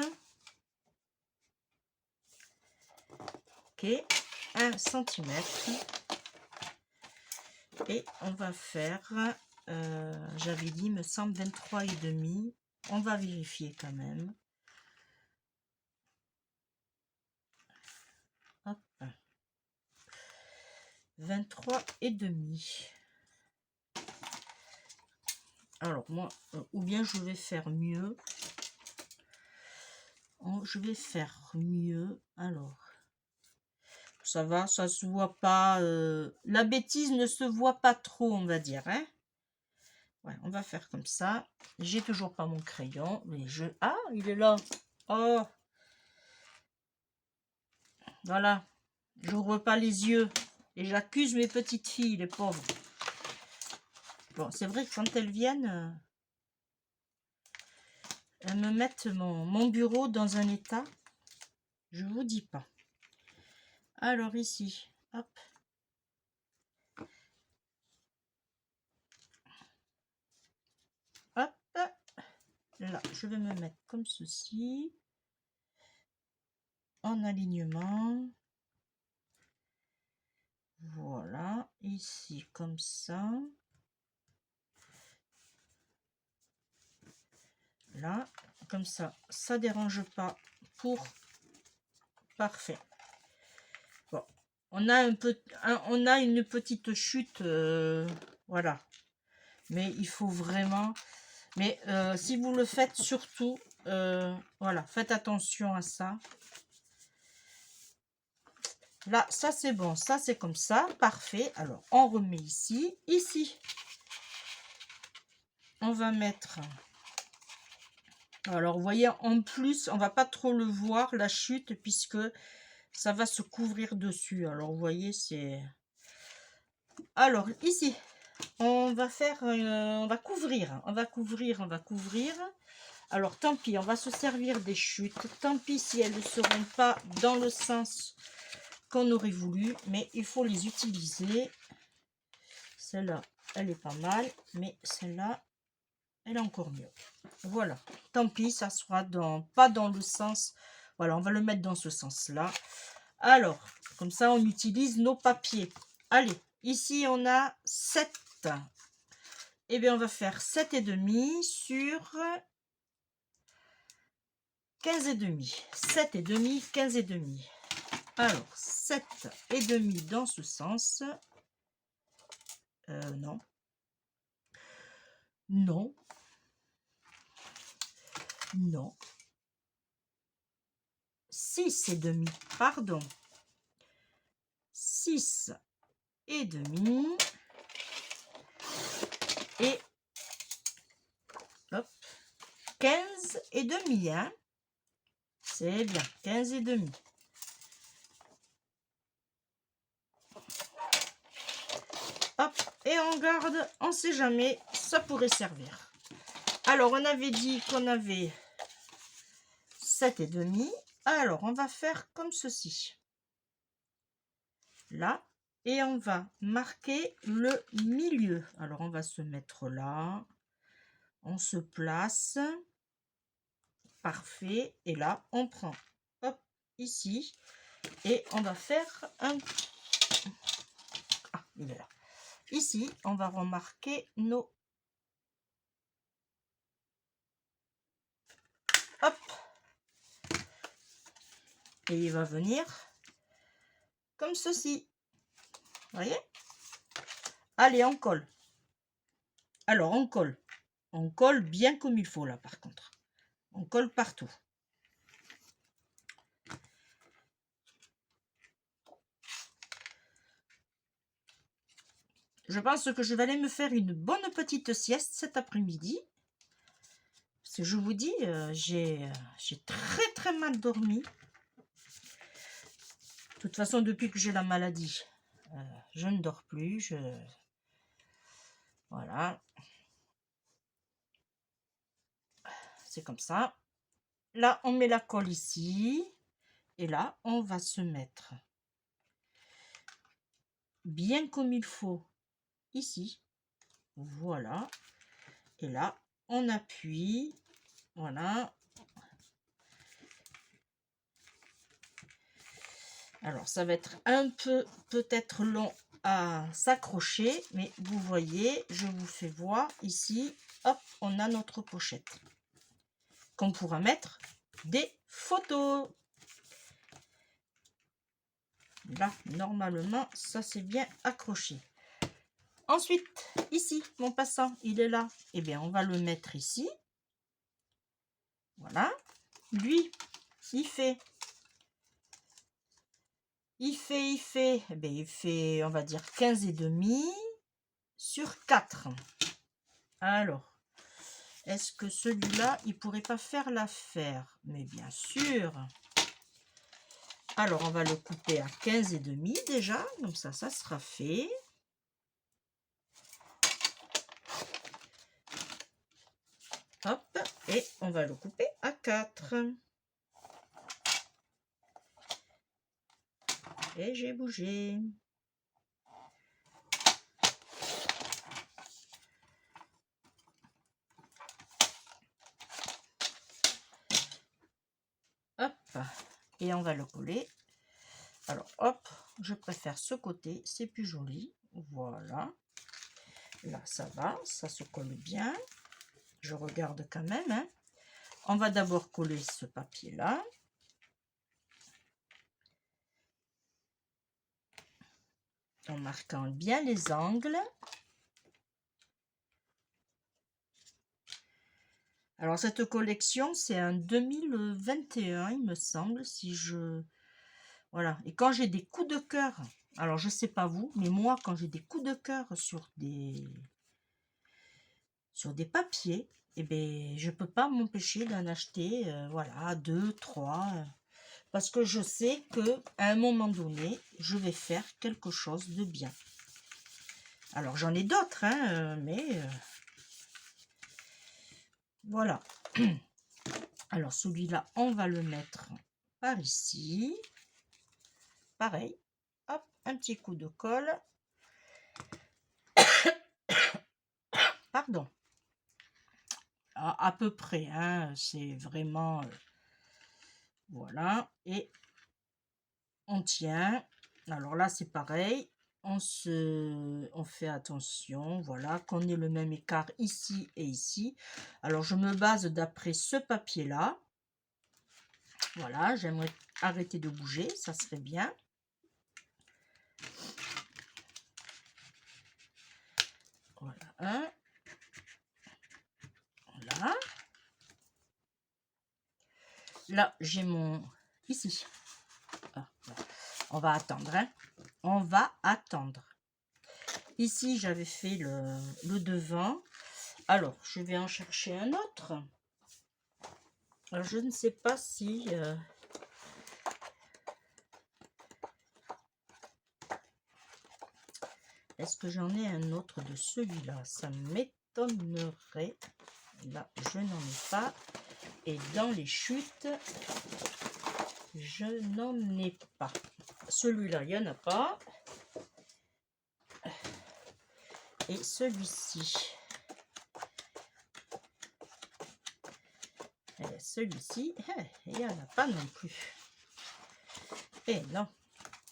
Ok, 1 cm. Et on va faire, j'avais dit, me semble 23,5. On va vérifier quand même. Hop. 23,5. Alors moi, ou bien je vais faire mieux. Je vais faire mieux. Alors, ça va, ça se voit pas. La bêtise ne se voit pas trop, on va dire. Hein. Ouais, on va faire comme ça. J'ai toujours pas mon crayon, mais je... Ah, il est là. Oh, voilà. J'ouvre pas les yeux et j'accuse mes petites filles, les pauvres. Bon, c'est vrai que quand elles viennent, elles me mettent mon bureau dans un état. Je vous dis pas. Alors ici, hop. Hop. Là, je vais me mettre comme ceci. En alignement. Voilà. Ici, comme ça. Là, comme ça. Ça dérange pas pour... Parfait. Bon. On a on a une petite chute. Voilà. Mais il faut vraiment... Mais si vous le faites, surtout, voilà, faites attention à ça. Là, ça c'est bon, ça c'est comme ça, parfait. Alors, on remet ici. Ici, on va mettre... Alors, vous voyez, en plus, on va pas trop le voir, la chute, puisque ça va se couvrir dessus. Alors, vous voyez, c'est... Alors, ici, on va faire... on va couvrir. On va couvrir. Alors, tant pis, on va se servir des chutes. Tant pis si elles ne seront pas dans le sens qu'on aurait voulu. Mais il faut les utiliser. Celle-là, elle est pas mal. Mais celle-là, elle est encore mieux. Voilà. Tant pis, ça sera pas dans le sens... Voilà, on va le mettre dans ce sens-là. Alors, comme ça, on utilise nos papiers. Allez, ici, on a 7. Eh bien, on va faire 7,5 sur... 15,5. 7,5, 15,5. Alors, 7,5 dans ce sens. Non. Non. Non. 6,5. Pardon. 6,5. Et... Hop. 15,5. Hein. C'est bien. 15,5. Hop, et on garde, on sait jamais, ça pourrait servir. Alors, on avait dit qu'on avait 7,5. Alors, on va faire comme ceci. Là, et on va marquer le milieu. Alors, on va se mettre là. On se place. Parfait. Et là, on prend, hop, ici. Et on va faire un... Ah, il est là. Ici, on va remarquer nos... Hop. Et il va venir comme ceci. Vous voyez? Allez, on colle. Alors, on colle. On colle bien comme il faut, là, par contre. On colle partout. Je pense que je vais aller me faire une bonne petite sieste cet après-midi. Parce que je vous dis, j'ai très mal dormi. De toute façon, depuis que j'ai la maladie, je ne dors plus. Voilà. C'est comme ça. Là, on met la colle ici. Et là, on va se mettre bien comme il faut ici. Voilà. Et là, on appuie. Voilà. Alors, ça va être un peu peut-être long à s'accrocher, mais vous voyez, je vous fais voir ici. Hop, on a notre pochette qu'on pourra mettre des photos. Là, normalement, ça c'est bien accroché. Ensuite, ici, mon passant, il est là. Eh bien, on va le mettre ici. Voilà. Lui, il fait, eh bien, il fait, on va dire 15,5 sur 4. Alors, est-ce que celui-là, il pourrait pas faire l'affaire? Mais bien sûr. Alors, on va le couper à 15,5 déjà. Comme ça sera fait. Hop, et on va le couper à 4. Et j'ai bougé. Hop, et on va le coller. Alors, hop, je préfère ce côté, c'est plus joli. Voilà. Là, ça va, ça se colle bien. Je regarde quand même. Hein. On va d'abord coller ce papier-là. En marquant bien les angles. Alors, cette collection, c'est un 2021, il me semble, si je... Voilà. Et quand j'ai des coups de cœur, alors je sais pas vous, mais moi, quand j'ai des coups de cœur sur des papiers, eh bien, je peux pas m'empêcher d'en acheter, voilà, 2, 3, parce que je sais que à un moment donné, je vais faire quelque chose de bien. Alors, j'en ai d'autres, hein, mais voilà. Alors, celui-là, on va le mettre par ici. Pareil, hop, un petit coup de colle. Pardon. À peu près, hein, c'est vraiment... voilà, et on tient. Alors là, c'est pareil. On fait attention, voilà, qu'on ait le même écart ici et ici. Alors, je me base d'après ce papier-là. Voilà, j'aimerais arrêter de bouger, ça serait bien. Voilà, un. Voilà. Là, j'ai mon... ici. Ah, on va attendre, hein. On va attendre. Ici, j'avais fait le devant. Alors, je vais en chercher un autre. Alors, je ne sais pas si... est-ce que j'en ai un autre de celui-là? Ça m'étonnerait. Là, je n'en ai pas. Et dans les chutes, je n'en ai pas. Celui-là, il n'y en a pas. Et celui-ci. Celui-ci, il n'y en a pas non plus. Et non.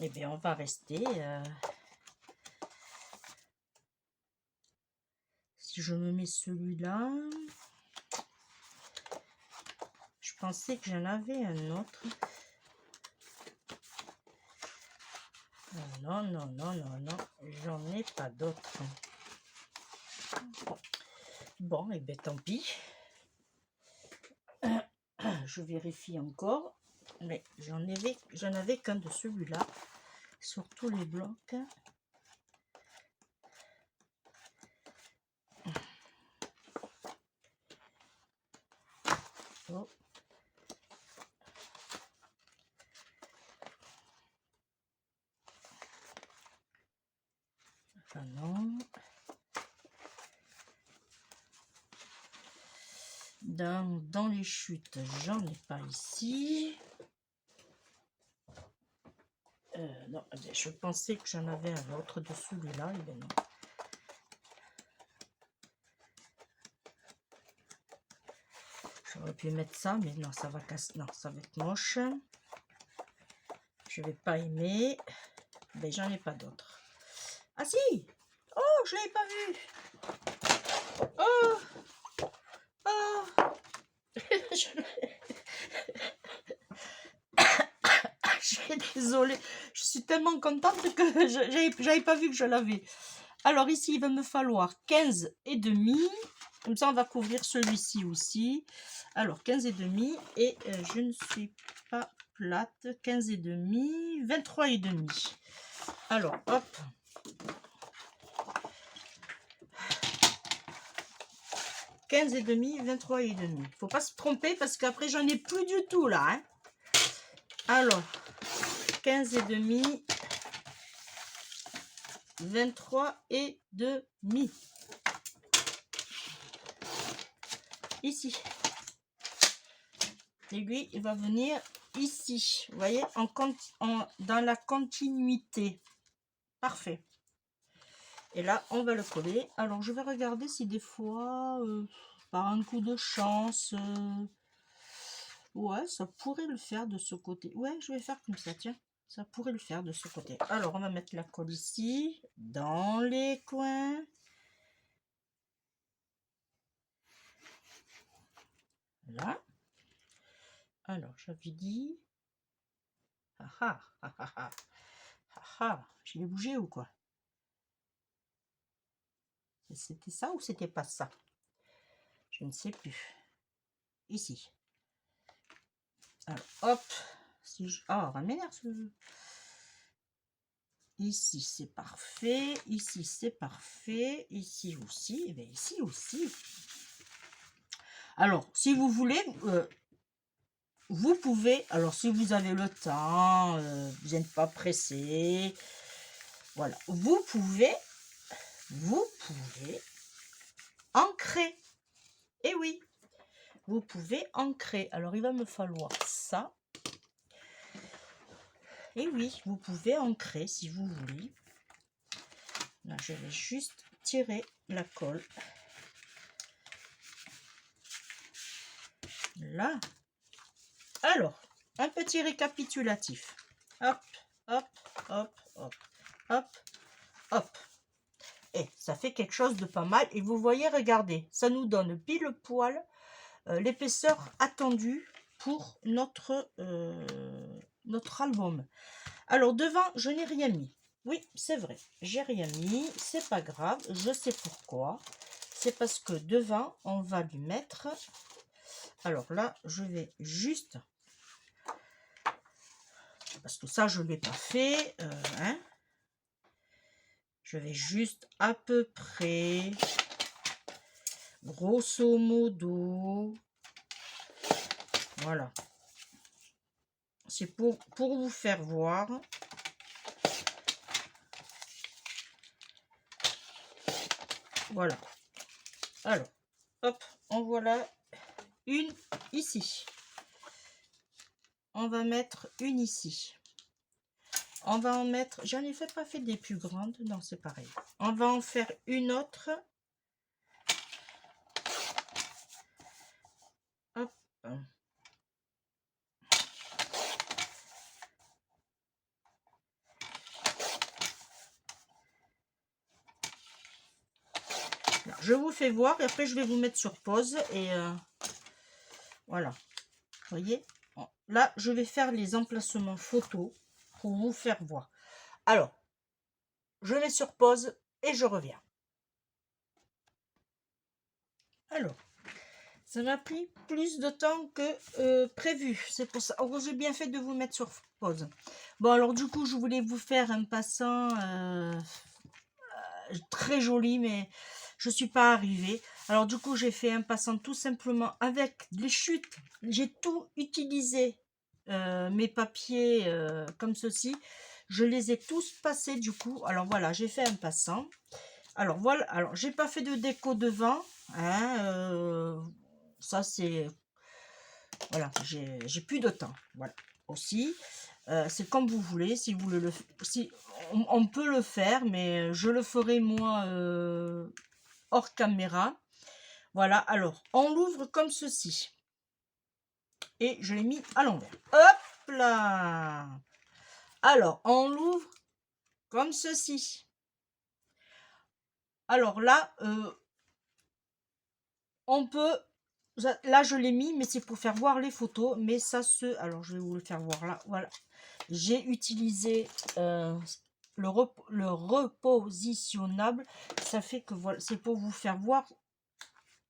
Eh bien, on va rester... si je me mets celui-là... Je pensais que j'en avais un autre. Non, non, non, non, non, j'en ai pas d'autres. Bon, et bien tant pis. Je vérifie encore. Mais j'en avais qu'un de celui-là. Sur tous les blocs. Oh. Ah non. Dans les chutes, j'en ai pas ici. Non, je pensais que j'en avais un autre de celui-là, et bien non. J'aurais pu mettre ça, mais non, ça va casser. Non, ça va être moche. Je vais pas aimer. Ben, j'en ai pas d'autres. Ah si! Oh, je l'avais pas vu! Oh! Oh! Je suis désolée. Je suis tellement contente que j'avais pas vu que je l'avais. Alors ici, il va me falloir 15 et demi. Comme ça, on va couvrir celui-ci aussi. Alors, 15 et demi. Et je ne suis pas plate. 15 et demi. 23 et demi. Alors, hop. Et demi, 23 et demi. Faut pas se tromper parce qu'après, j'en ai plus du tout là. Hein. Alors, 15 et demi. 23 et demi. Ici. Et lui, il va venir ici. Vous voyez, dans la continuité. Parfait. Et là, on va le coller. Alors, je vais regarder si des fois, par un coup de chance, ouais, ça pourrait le faire de ce côté. Ouais, je vais faire comme ça, tiens. Ça pourrait le faire de ce côté. Alors, on va mettre la colle ici, dans les coins. Là. Alors, j'avais dit... Ah ah, ah ah ah. Ah ah, je l'ai bougé ou quoi? C'était ça ou c'était pas ça? Je ne sais plus. Ici. Alors, hop. Si je... Oh, ça m'énerve ce... Ici, c'est parfait. Ici, c'est parfait. Ici aussi. Et bien, ici aussi. Alors, si vous voulez, vous pouvez... Alors, si vous avez le temps, vous n'êtes pas pressé. Voilà. Vous pouvez ancrer. Et oui. Vous pouvez ancrer. Alors, il va me falloir ça. Et oui, vous pouvez ancrer si vous voulez. Là, je vais juste tirer la colle. Là. Alors, un petit récapitulatif. Hop, hop, hop, hop, hop, hop. Et ça fait quelque chose de pas mal. Et vous voyez, regardez, ça nous donne pile poil l'épaisseur attendue pour notre album. Alors, devant, je n'ai rien mis. Oui, c'est vrai, j'ai rien mis. C'est pas grave, je sais pourquoi. C'est parce que devant, on va lui mettre... Alors là, je vais juste... Parce que ça, je ne l'ai pas fait. Hein. Je vais juste à peu près... Grosso modo... Voilà. C'est pour vous faire voir. Voilà. Alors, hop, en voilà une ici. On va mettre une ici. On va en mettre... J'en ai pas fait des plus grandes. Non, c'est pareil. On va en faire une autre. Hop. Je vous fais voir et après je vais vous mettre sur pause et voilà. Vous voyez, là je vais faire les emplacements photos pour vous faire voir. Alors, je mets sur pause et je reviens. Alors, ça m'a pris plus de temps que prévu. C'est pour ça que j'ai bien fait de vous mettre sur pause. Bon, alors du coup, je voulais vous faire un passant très joli, mais je suis pas arrivée. Alors du coup, j'ai fait un passant tout simplement avec les chutes. J'ai tout utilisé, mes papiers comme ceci. Je les ai tous passés du coup. Alors voilà, j'ai fait un passant. Alors voilà, alors j'ai pas fait de déco devant, hein, ça c'est, voilà, j'ai plus de temps, voilà. Aussi, c'est comme vous voulez, si vous voulez si on peut le faire, mais je le ferai moi hors caméra. Voilà, alors on l'ouvre comme ceci et je l'ai mis à l'envers. Hop là. Alors on l'ouvre comme ceci. Alors là, on peut, là je l'ai mis, mais c'est pour faire voir les photos, mais ça se, alors je vais vous le faire voir là, voilà. J'ai utilisé le repositionnable, ça fait que voilà, c'est pour vous faire voir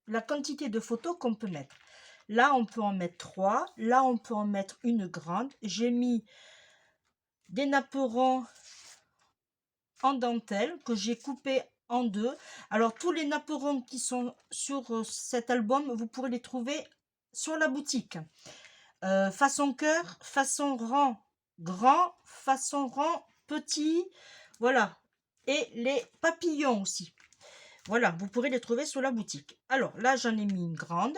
la quantité de photos qu'on peut mettre. Là on peut en mettre 3, là on peut en mettre une grande. J'ai mis des napperons en dentelle que j'ai coupé en deux. Alors tous les napperons qui sont sur cet album, vous pourrez les trouver sur la boutique. Façon cœur, façon rang grand, façon rang petit, voilà. Et les papillons aussi. Voilà, vous pourrez les trouver sur la boutique. Alors là, j'en ai mis une grande.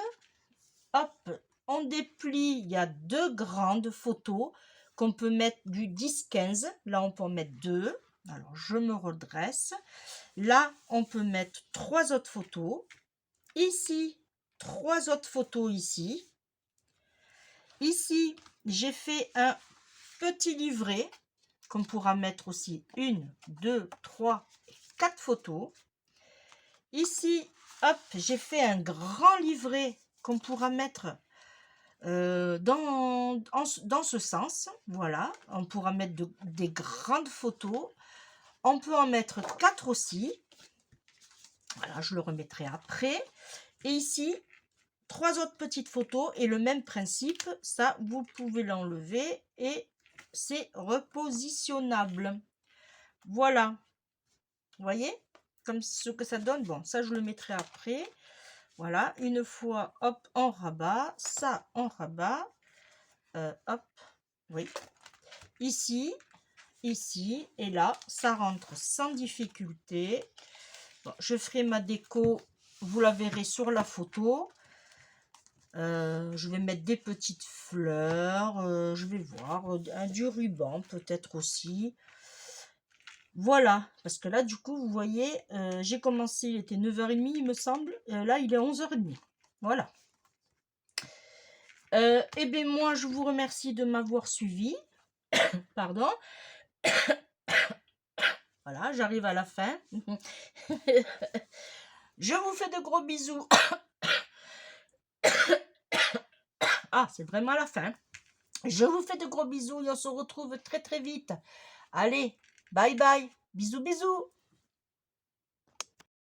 Hop, on déplie, il y a 2 grandes photos qu'on peut mettre du 10-15. Là, on peut en mettre 2. Alors, je me redresse. Là, on peut mettre 3 autres photos. Ici, 3 autres photos ici. Ici, j'ai fait un petit livret qu'on pourra mettre aussi 1, 2, 3, 4 photos. Ici, hop, j'ai fait un grand livret qu'on pourra mettre dans ce sens. Voilà, on pourra mettre des grandes photos. On peut en mettre 4 aussi. Voilà, je le remettrai après. Et ici, 3 autres petites photos et le même principe. Ça, vous pouvez l'enlever et c'est repositionnable. Voilà. Vous voyez comme ce que ça donne. Bon, ça, je le mettrai après. Voilà. Une fois, hop, on rabat. Ça, on rabat. Hop. Oui. Ici. Ici. Et là, ça rentre sans difficulté. Bon, je ferai ma déco. Vous la verrez sur la photo. Je vais mettre des petites fleurs, je vais voir, du ruban peut-être aussi. Voilà, parce que là du coup vous voyez, j'ai commencé, il était 9h30 il me semble, là il est 11h30. Voilà. Et bien moi je vous remercie de m'avoir suivi. Pardon. Voilà, j'arrive à la fin. Je vous fais de gros bisous. Ah, c'est vraiment la fin. Je vous fais de gros bisous et on se retrouve très très vite. Allez, bye bye. Bisous bisous.